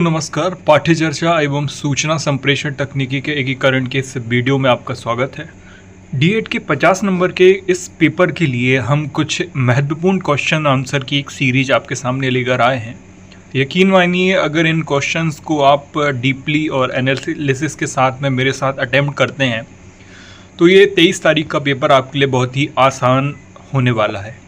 नमस्कार, पाठ्य चर्चा एवं सूचना संप्रेषण तकनीकी के एकीकरण के इस वीडियो में आपका स्वागत है। D.Ed के 50 नंबर के इस पेपर के लिए हम कुछ महत्वपूर्ण क्वेश्चन आंसर की एक सीरीज आपके सामने लेकर आए हैं। यकीन मानिए, अगर इन क्वेश्चंस को आप डीपली और एनालिसिस के साथ में मेरे साथ अटेम्प्ट करते हैं तो ये 23 तारीख का पेपर आपके लिए बहुत ही आसान होने वाला है।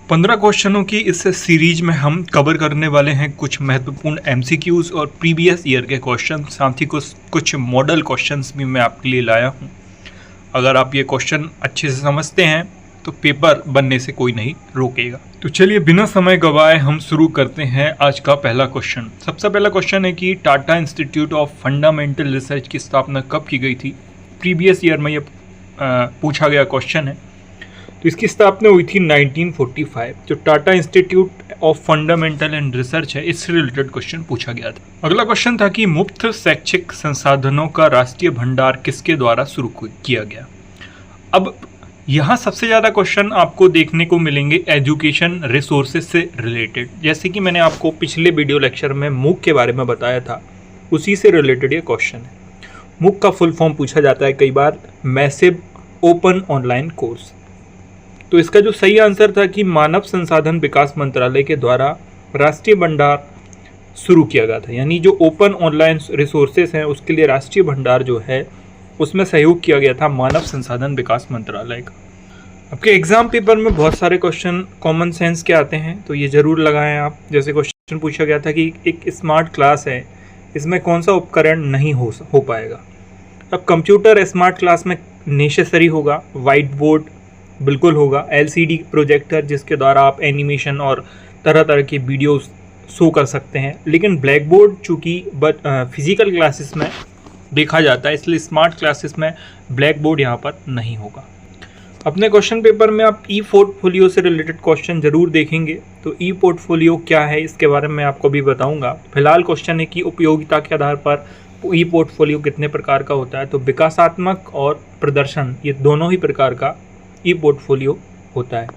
15 क्वेश्चनों की इस सीरीज में हम कवर करने वाले हैं कुछ महत्वपूर्ण MCQs और प्रीवियस ईयर के क्वेश्चन, साथ ही कुछ मॉडल क्वेश्चंस भी मैं आपके लिए लाया हूं। अगर आप ये क्वेश्चन अच्छे से समझते हैं तो पेपर बनने से कोई नहीं रोकेगा। तो चलिए बिना समय गवाए हम शुरू करते हैं आज का पहला क्वेश्चन। सबसे पहला क्वेश्चन है कि Tata institute of fundamental research की स्थापना कब की गई थी। प्रीवियस ईयर में ये पूछा गया क्वेश्चन है। तो इसकी स्थापना हुई थी 1945। जो Tata institute of fundamental and research है, इससे रिलेटेड क्वेश्चन पूछा गया था। अगला क्वेश्चन था कि मुफ्त शैक्षिक संसाधनों का राष्ट्रीय भंडार किसके द्वारा शुरू किया गया। अब यहाँ सबसे ज़्यादा क्वेश्चन आपको देखने को मिलेंगे एजुकेशन रिसोर्सेज से रिलेटेड। जैसे कि मैंने आपको पिछले वीडियो लेक्चर में मूक के बारे में बताया था, उसी से रिलेटेड ये क्वेश्चन है। मूक का फुल फॉर्म पूछा जाता है कई बार, मैसिव ओपन ऑनलाइन कोर्स। तो इसका जो सही आंसर था कि मानव संसाधन विकास मंत्रालय के द्वारा राष्ट्रीय भंडार शुरू किया गया था। यानी जो ओपन ऑनलाइन रिसोर्सेज हैं उसके लिए राष्ट्रीय भंडार जो है उसमें सहयोग किया गया था मानव संसाधन विकास मंत्रालय का। आपके एग्जाम पेपर में बहुत सारे क्वेश्चन कॉमन सेंस के आते हैं, तो ये ज़रूर लगाएं आप। जैसे क्वेश्चन पूछा गया था कि एक स्मार्ट क्लास है, इसमें कौन सा उपकरण नहीं हो पाएगा। अब कंप्यूटर स्मार्ट क्लास में नेसेसरी होगा, वाइट बोर्ड बिल्कुल होगा, LCD प्रोजेक्टर जिसके द्वारा आप एनिमेशन और तरह तरह के वीडियोस शो कर सकते हैं। लेकिन ब्लैक बोर्ड चूँकि फिजिकल क्लासेस में देखा जाता है, इसलिए स्मार्ट क्लासेस में ब्लैक बोर्ड यहाँ पर नहीं होगा। अपने क्वेश्चन पेपर में आप ई पोर्टफोलियो से रिलेटेड क्वेश्चन जरूर देखेंगे। तो ई पोर्टफोलियो क्या है इसके बारे में आपको भी बताऊँगा। फिलहाल क्वेश्चन है कि उपयोगिता के आधार पर ई पोर्टफोलियो कितने प्रकार का होता है। तो विकासात्मक और प्रदर्शन, ये दोनों ही प्रकार का ई पोर्टफोलियो होता है।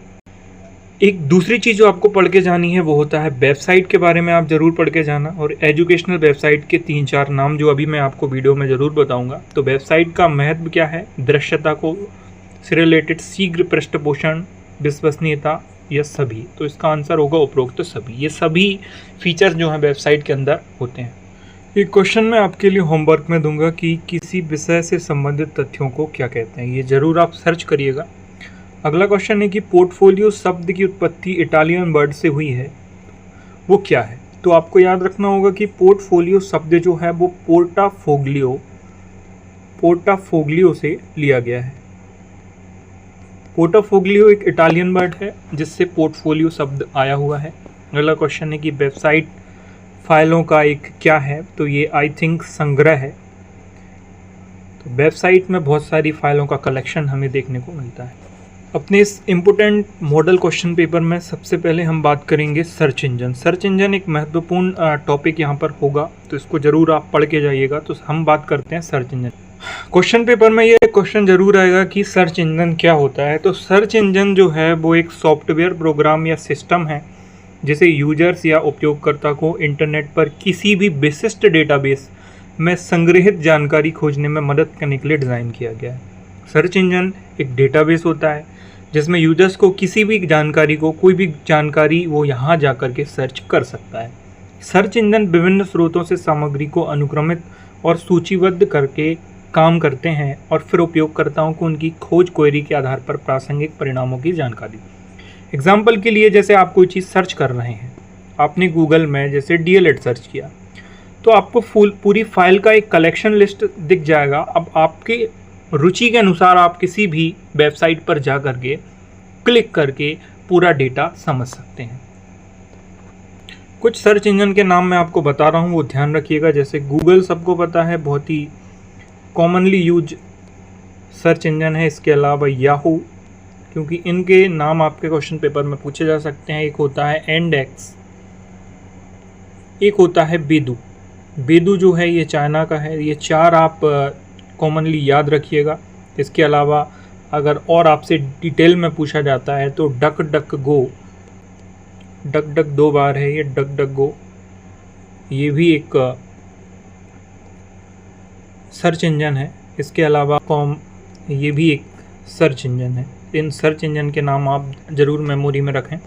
एक दूसरी चीज़ जो आपको पढ़ के जानी है वो होता है वेबसाइट के बारे में आप ज़रूर पढ़ के जाना। और एजुकेशनल वेबसाइट के 3-4 नाम जो अभी मैं आपको वीडियो में ज़रूर बताऊंगा। तो वेबसाइट का महत्व क्या है, दृश्यता को से रिलेटेड, शीघ्र पृष्ठपोषण, विश्वसनीयता, यह सभी। तो इसका आंसर होगा उपरोक्त सभी। ये सभी फीचर्स जो हैं वेबसाइट के अंदर होते हैं। एक क्वेश्चन मैं आपके लिए होमवर्क में दूंगा कि किसी विषय से संबंधित तथ्यों को क्या कहते हैं, ये ज़रूर आप सर्च करिएगा। अगला क्वेश्चन है कि पोर्टफोलियो शब्द की उत्पत्ति इटालियन वर्ड से हुई है, वो क्या है। तो आपको याद रखना होगा कि पोर्टफोलियो शब्द जो है वो पोर्टाफोग्लियो से लिया गया है। पोर्टाफोग्लियो एक इटालियन वर्ड है जिससे पोर्टफोलियो शब्द आया हुआ है। अगला क्वेश्चन है कि वेबसाइट फाइलों का एक क्या है। तो ये आई थिंक संग्रह है। तो वेबसाइट में बहुत सारी फाइलों का कलेक्शन हमें देखने को मिलता है। अपने इस इम्पोर्टेंट मॉडल क्वेश्चन पेपर में सबसे पहले हम बात करेंगे सर्च इंजन। सर्च इंजन एक महत्वपूर्ण टॉपिक यहाँ पर होगा, तो इसको ज़रूर आप पढ़ के जाइएगा। तो हम बात करते हैं सर्च इंजन। क्वेश्चन पेपर में ये क्वेश्चन ज़रूर आएगा कि सर्च इंजन क्या होता है। तो सर्च इंजन जो है वो एक सॉफ्टवेयर प्रोग्राम या सिस्टम है जिसे यूजर्स या उपयोगकर्ता को इंटरनेट पर किसी भी विशिष्ट डेटाबेस में संग्रहित जानकारी खोजने में मदद करने के लिए डिज़ाइन किया गया है। सर्च इंजन एक डेटाबेस होता है जिसमें यूजर्स को किसी भी जानकारी को, कोई भी जानकारी वो यहाँ जा कर के सर्च कर सकता है। सर्च इंजन विभिन्न स्रोतों से सामग्री को अनुक्रमित और सूचीबद्ध करके काम करते हैं और फिर उपयोगकर्ताओं को उनकी खोज क्वेरी के आधार पर प्रासंगिक परिणामों की जानकारी। एग्जाम्पल के लिए, जैसे आप कोई चीज़ सर्च कर रहे हैं, आपने गूगल में जैसे DLED सर्च किया तो आपको पूरी फाइल का एक कलेक्शन लिस्ट दिख जाएगा। अब आपके रुचि के अनुसार आप किसी भी वेबसाइट पर जा करके क्लिक करके पूरा डेटा समझ सकते हैं। कुछ सर्च इंजन के नाम मैं आपको बता रहा हूँ, वो ध्यान रखिएगा। जैसे गूगल सबको पता है, बहुत ही कॉमनली यूज सर्च इंजन है। इसके अलावा याहू, क्योंकि इनके नाम आपके क्वेश्चन पेपर में पूछे जा सकते हैं। एक होता है एंडेक्स, एक होता है बेदू। बेदू जो है ये चाइना का है। ये 4 आप कॉमनली याद रखिएगा। इसके अलावा अगर और आपसे डिटेल में पूछा जाता है तो डक गो, डक 2 बार है ये, डक गो, ये भी एक सर्च इंजन है। इसके अलावा कॉम ये भी एक सर्च इंजन है। इन सर्च इंजन के नाम आप ज़रूर मेमोरी में रखें।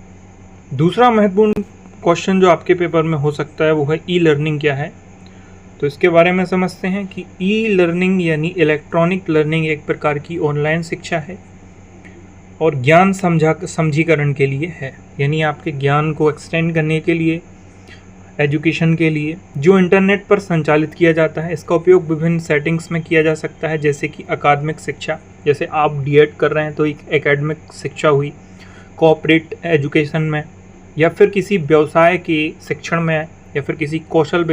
दूसरा महत्वपूर्ण क्वेश्चन जो आपके पेपर में हो सकता है वो है ई लर्निंग क्या है। तो इसके बारे में समझते हैं कि ई लर्निंग यानी इलेक्ट्रॉनिक लर्निंग एक प्रकार की ऑनलाइन शिक्षा है और ज्ञान समझीकरण के लिए है, यानी आपके ज्ञान को एक्सटेंड करने के लिए, एजुकेशन के लिए, जो इंटरनेट पर संचालित किया जाता है। इसका उपयोग विभिन्न सेटिंग्स में किया जा सकता है, जैसे कि अकादमिक शिक्षा, जैसे आप डीएड कर रहे हैं तो एक एकेडमिक शिक्षा हुई, कॉर्पोरेट एजुकेशन में, या फिर किसी व्यवसाय के शिक्षण में, या फिर किसी कौशल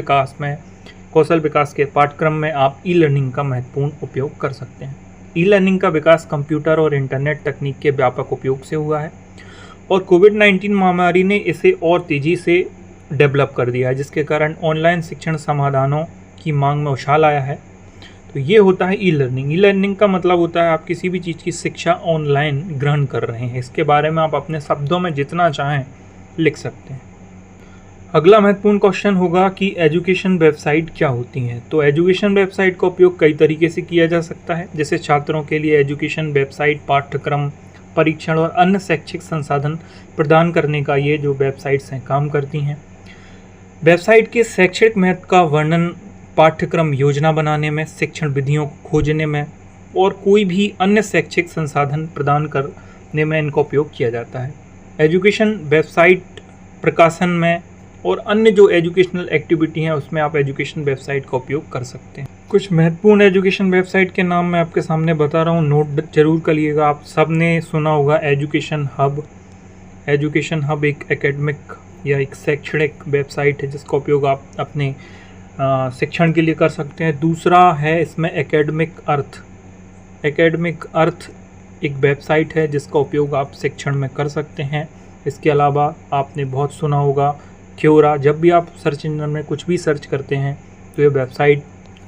विकास के पाठ्यक्रम में आप ई लर्निंग का महत्वपूर्ण उपयोग कर सकते हैं। ई लर्निंग का विकास कंप्यूटर और इंटरनेट तकनीक के व्यापक उपयोग से हुआ है और कोविड-19 महामारी ने इसे और तेज़ी से डेवलप कर दिया है, जिसके कारण ऑनलाइन शिक्षण समाधानों की मांग में उछाल आया है। तो ये होता है ई लर्निंग। ई लर्निंग का मतलब होता है आप किसी भी चीज़ की शिक्षा ऑनलाइन ग्रहण कर रहे हैं। इसके बारे में आप अपने शब्दों में जितना चाहें लिख सकते हैं। अगला महत्वपूर्ण क्वेश्चन होगा कि एजुकेशन वेबसाइट क्या होती हैं। तो एजुकेशन वेबसाइट का उपयोग कई तरीके से किया जा सकता है, जैसे छात्रों के लिए एजुकेशन वेबसाइट पाठ्यक्रम, परीक्षण और अन्य शैक्षिक संसाधन प्रदान करने का ये जो वेबसाइट्स हैं काम करती हैं। वेबसाइट के शैक्षणिक महत्व का वर्णन, पाठ्यक्रम योजना बनाने में, शिक्षण विधियों को खोजने में और कोई भी अन्य शैक्षिक संसाधन प्रदान करने में इनका उपयोग किया जाता है। एजुकेशन वेबसाइट प्रकाशन में और अन्य जो एजुकेशनल एक्टिविटी हैं उसमें आप एजुकेशन वेबसाइट का उपयोग कर सकते हैं। कुछ महत्वपूर्ण एजुकेशन वेबसाइट के नाम मैं आपके सामने बता रहा हूँ, नोट जरूर करिएगा। आप सब ने सुना होगा एजुकेशन हब। एजुकेशन हब एक एकेडमिक या एक शैक्षणिक वेबसाइट है जिसका उपयोग आप अपने शिक्षण के लिए कर सकते हैं। दूसरा है इसमें एकेडमिक अर्थ। एकेडमिक अर्थ एक वेबसाइट है जिसका उपयोग आप शिक्षण में कर सकते हैं। इसके अलावा आपने बहुत सुना होगा क्योरा। जब भी आप सर्च इंजन में कुछ भी सर्च करते हैं तो ये वेबसाइट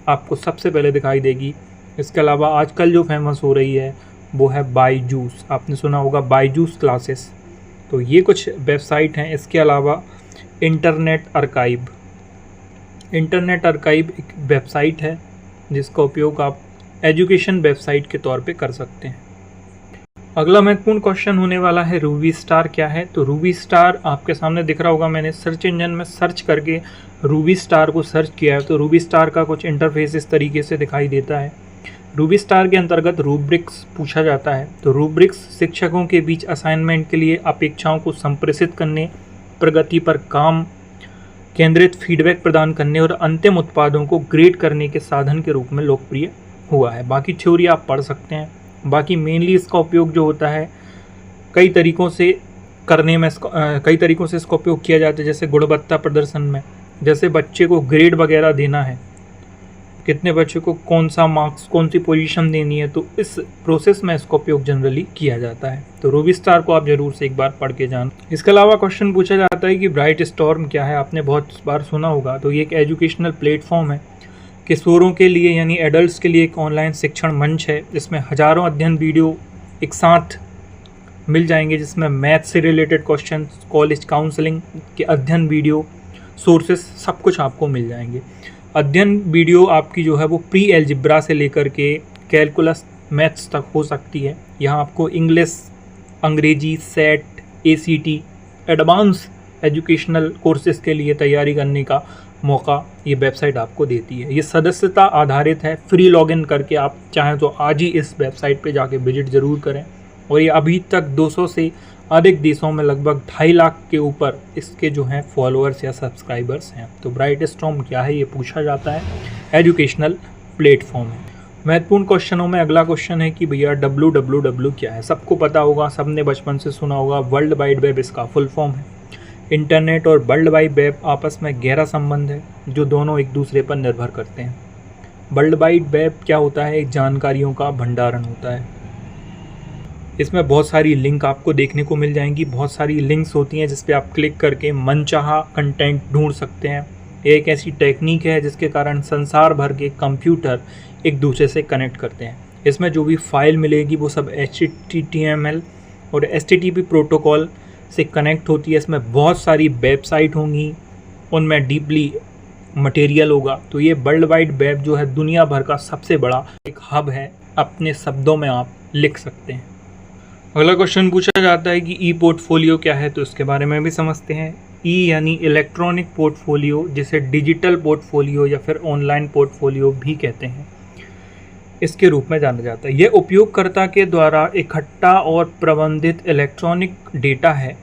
आपको सबसे पहले दिखाई देगी। इसके अलावा आजकल जो फेमस हो रही है वो है बायजूस। आपने सुना होगा बायजूस क्लासेस। तो ये कुछ वेबसाइट हैं। इसके अलावा इंटरनेट आर्काइव। इंटरनेट आर्काइव एक वेबसाइट है जिसका उपयोग आप एजुकेशन वेबसाइट के तौर पे कर सकते हैं। अगला महत्वपूर्ण क्वेश्चन होने वाला है रूबी स्टार क्या है। तो रूबी स्टार आपके सामने दिख रहा होगा, मैंने सर्च इंजन में सर्च करके रूबी स्टार को सर्च किया है। तो रूबी स्टार का कुछ इंटरफेस इस तरीके से दिखाई देता है। रूबी स्टार के अंतर्गत रूब्रिक्स पूछा जाता है। तो रूब्रिक्स शिक्षकों के बीच असाइनमेंट के लिए अपेक्षाओं को संप्रेषित करने, प्रगति पर काम केंद्रित फीडबैक प्रदान करने और अंतिम उत्पादों को ग्रेड करने के साधन के रूप में लोकप्रिय हुआ है। बाकी थ्योरी आप पढ़ सकते हैं। बाकी मेनली इसका उपयोग जो होता है कई तरीकों से इसका उपयोग किया जाता है, जैसे गुणवत्ता प्रदर्शन में, जैसे बच्चे को ग्रेड वगैरह देना है, कितने बच्चे को कौन सा मार्क्स, कौन सी पोजीशन देनी है, तो इस प्रोसेस में इसका उपयोग जनरली किया जाता है। तो रूबी स्टार को आप जरूर से एक बार पढ़ के जान। इसके अलावा क्वेश्चन पूछा जाता है कि ब्राइट स्टॉर्म क्या है। आपने बहुत बार सुना होगा। तो ये एक एजुकेशनल प्लेटफॉर्म है, किशोरों के लिए यानी एडल्ट्स के लिए एक ऑनलाइन शिक्षण मंच है जिसमें हज़ारों अध्ययन वीडियो एक साथ मिल जाएंगे, जिसमें मैथ से रिलेटेड क्वेश्चन, कॉलेज काउंसलिंग के अध्ययन वीडियो, सोर्सेस सब कुछ आपको मिल जाएंगे। अध्ययन वीडियो आपकी जो है वो प्री एल्जिब्रा से लेकर के कैलकुलस मैथ्स तक हो सकती है। यहाँ आपको इंग्लिश, अंग्रेजी, set, ACT, advance educational courses के लिए तैयारी करने का मौका ये वेबसाइट आपको देती है। ये सदस्यता आधारित है। फ्री लॉगिन करके आप चाहें तो आज ही इस वेबसाइट पे जाके विजिट ज़रूर करें। और ये अभी तक 200 से अधिक देशों में लगभग 2.5 लाख के ऊपर इसके जो हैं फॉलोअर्स या सब्सक्राइबर्स हैं। तो ब्राइट स्टॉर्म क्या है ये पूछा जाता है। एजुकेशनल प्लेटफॉर्म है। महत्वपूर्ण क्वेश्चनों में अगला क्वेश्चन है कि भैया www क्या है। सबको पता होगा, सबने बचपन से सुना होगा। वर्ल्ड वाइड वेब इसका फुल फॉर्म है। इंटरनेट और वर्ल्ड वाइड वेब आपस में गहरा संबंध है जो दोनों एक दूसरे पर निर्भर करते हैं। वर्ल्ड वाइड वेब क्या होता है, एक जानकारियों का भंडारण होता है। इसमें बहुत सारी लिंक आपको देखने को मिल जाएंगी। बहुत सारी लिंक्स होती हैं जिस पे आप क्लिक करके मनचाहा कंटेंट ढूंढ सकते हैं। एक ऐसी टेक्निक है जिसके कारण संसार भर के कंप्यूटर एक दूसरे से कनेक्ट करते हैं। इसमें जो भी फाइल मिलेगी वो सब HTML और HTTP प्रोटोकॉल से कनेक्ट होती है। इसमें बहुत सारी वेबसाइट होंगी, उनमें डीपली मटेरियल होगा। तो ये वर्ल्ड वाइड वेब जो है दुनिया भर का सबसे बड़ा एक हब है, अपने शब्दों में आप लिख सकते हैं। अगला क्वेश्चन पूछा जाता है कि ई पोर्टफोलियो क्या है, तो इसके बारे में भी समझते हैं। ई यानी इलेक्ट्रॉनिक पोर्टफोलियो, जिसे डिजिटल पोर्टफोलियो या फिर ऑनलाइन पोर्टफोलियो भी कहते हैं, इसके रूप में जाना जाता है। यह उपयोगकर्ता के द्वारा इकट्ठा और प्रबंधित इलेक्ट्रॉनिक डेटा है,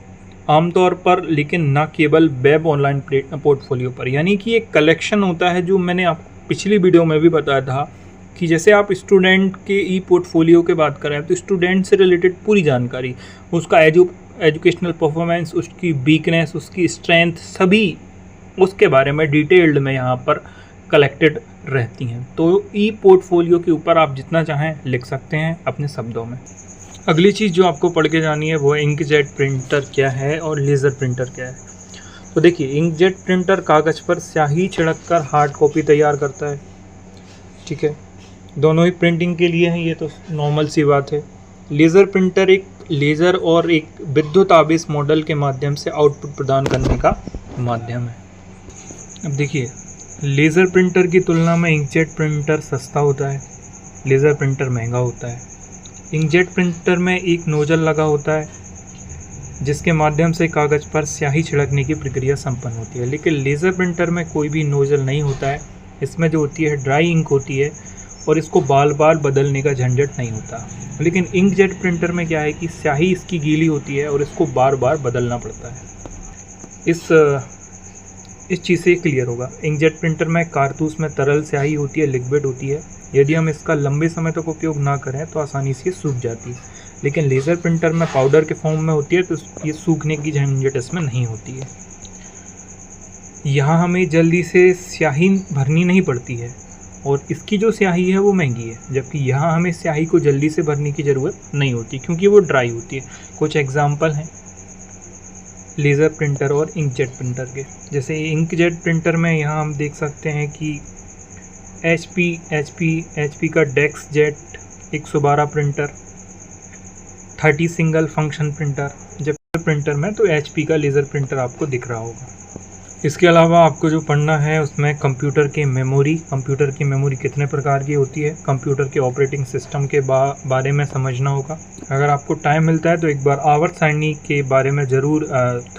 आमतौर पर, लेकिन न केवल वेब ऑनलाइन पोर्टफोलियो पर। यानी कि एक कलेक्शन होता है, जो मैंने आपको पिछली वीडियो में भी बताया था कि जैसे आप स्टूडेंट के ई पोर्टफोलियो के बात कर रहे हैं तो स्टूडेंट से रिलेटेड पूरी जानकारी, उसका एजुकेशनल परफॉर्मेंस, उसकी वीकनेस, उसकी स्ट्रेंथ, सभी उसके बारे में डिटेल्ड में यहाँ पर कलेक्टेड रहती हैं। तो ई पोर्टफोलियो के ऊपर आप जितना चाहें लिख सकते हैं अपने शब्दों में। अगली चीज़ जो आपको पढ़ के जानी है वो है इंकजेट प्रिंटर क्या है और लेज़र प्रिंटर क्या है। तो देखिए, इंकजेट प्रिंटर कागज़ पर स्याही छिड़क कर हार्ड कॉपी तैयार करता है, ठीक है, दोनों ही प्रिंटिंग के लिए हैं, ये तो नॉर्मल सी बात है। लेज़र प्रिंटर एक लेज़र और एक विद्युत आवेश मॉडल के माध्यम से आउटपुट प्रदान करने का माध्यम है। अब देखिए, लेज़र प्रिंटर की तुलना में इंकजेट प्रिंटर सस्ता होता है, लेज़र प्रिंटर महंगा होता है। इंकजेट प्रिंटर में एक नोजल लगा होता है जिसके माध्यम से कागज़ पर स्याही छिड़कने की प्रक्रिया संपन्न होती है, लेकिन लेज़र प्रिंटर में कोई भी नोजल नहीं होता है। इसमें जो होती है ड्राई इंक होती है और इसको बार बार बदलने का झंझट नहीं होता। लेकिन इंकजेट प्रिंटर में क्या है कि स्याही इसकी गीली होती है और इसको बार बार बदलना पड़ता है। इस चीज़ से क्लियर होगा। इंकजेट प्रिंटर में कारतूस में तरल स्याही होती है, लिक्विड होती है। यदि हम इसका लंबे समय तक उपयोग ना करें तो आसानी से सूख जाती है, लेकिन लेज़र प्रिंटर में पाउडर के फॉर्म में होती है, तो ये सूखने की झंझट इसमें नहीं होती है। यहाँ हमें जल्दी से स्याही भरनी नहीं पड़ती है और इसकी जो स्याही है वो महंगी है, जबकि यहाँ हमें स्याही को जल्दी से भरने की ज़रूरत नहीं होती क्योंकि वो ड्राई होती है। कुछ एग्जाम्पल हैं लेज़र प्रिंटर और इंकजेट प्रिंटर के। जैसे इंकजेट प्रिंटर में यहाँ हम देख सकते हैं कि HP का DeskJet 112 printer, 30 single function printer. जब प्रिंटर में तो HP का लेज़र प्रिंटर आपको दिख रहा होगा। इसके अलावा आपको जो पढ़ना है उसमें कंप्यूटर की मेमोरी कितने प्रकार की होती है, कंप्यूटर के ऑपरेटिंग सिस्टम के बारे में समझना होगा। अगर आपको टाइम मिलता है तो एक बार आवर्त सारणी के बारे में ज़रूर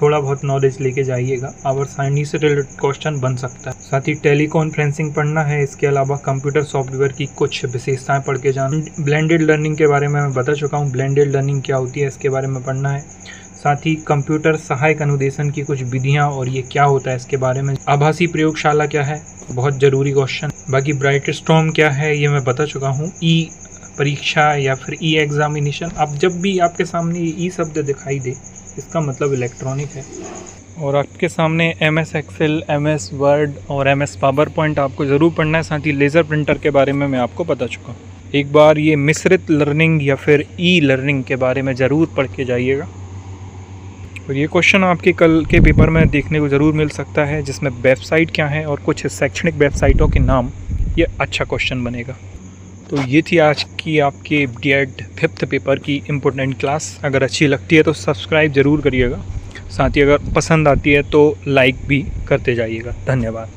थोड़ा बहुत नॉलेज लेके जाइएगा, आवर्त सारणी से रिलेटेड क्वेश्चन बन सकता है। साथ ही टेली कॉन्फ्रेंसिंग पढ़ना है। इसके अलावा कंप्यूटर सॉफ्टवेयर की कुछ विशेषताएँ पढ़ के जाना। ब्लेंडेड लर्निंग के बारे में मैं बता चुका हूँ, ब्लेंडेड लर्निंग क्या होती है इसके बारे में पढ़ना है। साथ ही कंप्यूटर सहायक अनुदेशन की कुछ विधियां और ये क्या होता है इसके बारे में। आभासी प्रयोगशाला क्या है, बहुत ज़रूरी क्वेश्चन। बाकी ब्राइटस्टॉर्म क्या है ये मैं बता चुका हूँ। ई परीक्षा या फिर ई एग्जामिनेशन, अब जब भी आपके सामने ई शब्द दिखाई दे इसका मतलब इलेक्ट्रॉनिक है। और आपके सामने MS एक्सेल, MS वर्ड और MS पावर पॉइंट आपको ज़रूर पढ़ना है। साथ ही लेज़र प्रिंटर के बारे में मैं आपको बता चुका हूँ। एक बार ये मिश्रित लर्निंग या फिर ई लर्निंग के बारे में ज़रूर पढ़ के जाइएगा। और ये क्वेश्चन आपके कल के पेपर में देखने को ज़रूर मिल सकता है, जिसमें वेबसाइट क्या है और कुछ शैक्षणिक वेबसाइटों के नाम, ये अच्छा क्वेश्चन बनेगा। तो ये थी आज की आपके D.Ed 5th पेपर की इम्पोर्टेंट क्लास। अगर अच्छी लगती है तो सब्सक्राइब ज़रूर करिएगा, साथ ही अगर पसंद आती है तो लाइक भी करते जाइएगा। धन्यवाद।